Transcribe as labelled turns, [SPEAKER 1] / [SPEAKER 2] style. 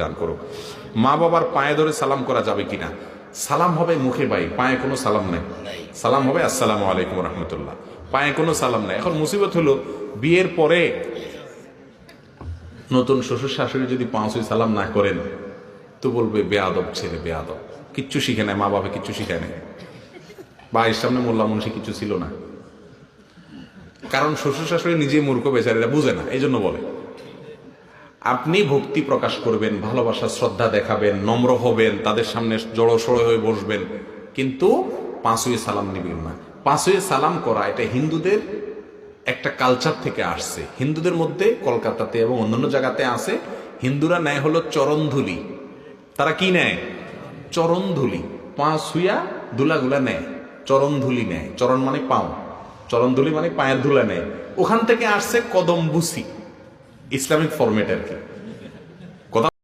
[SPEAKER 1] দান করুক। মা বাবার পায়ে ধরে সালাম করা যাবে কিনা? সালাম হবে মুখে বাই, পায়ে কোনো সালাম নাই। সালাম হবে আসসালামু আলাইকুম রহমতুল্লাহ, পায়ে কোনো সালাম নাই। এখন মুসিবত হলো বিয়ের পরে নতুন শ্বশুর শাশুড়ি যদি পাঁচই সালাম না করেন তো বলবে বেয়াদব ছেলে, বেয়াদব, কিচ্ছু শিখে নেয়, মা বাবা কিচ্ছু শিখে নেয়, ভাইয়ের সামনে মোল্লা মুন্সি কিছু ছিল না। কারণ শ্বশুর শাশুড়ি নিজেই মূর্খ, বেচারীরা বুঝে না, এই জন্য বলে। আপনি ভক্তি প্রকাশ করবেন, ভালোবাসা শ্রদ্ধা দেখাবেন, নম্র হবেন, তাদের সামনে জড়সড় হয়ে বসবেন, কিন্তু পাঁচই সালাম নিবেন না। পাঁচই সালাম করা এটা হিন্দুদের একটা কালচার থেকে আসছে। হিন্দুদের মধ্যে কলকাতাতে এবং অন্যান্য জায়গাতে আছে, হিন্দুরা নেয় হলো চরণধুলি। তারা কি নেয়? চরণধুলি। পা ছুঁয়া ধুলাগুলা নেয়, চরণধুলি নেয়। চরণ মানে পাও, চরণধুলি মানে পায়ের ধুলা নেয়। ওখান থেকে আসছে কদম বুসি, ইসলামিক ফরম্যাট আর কি।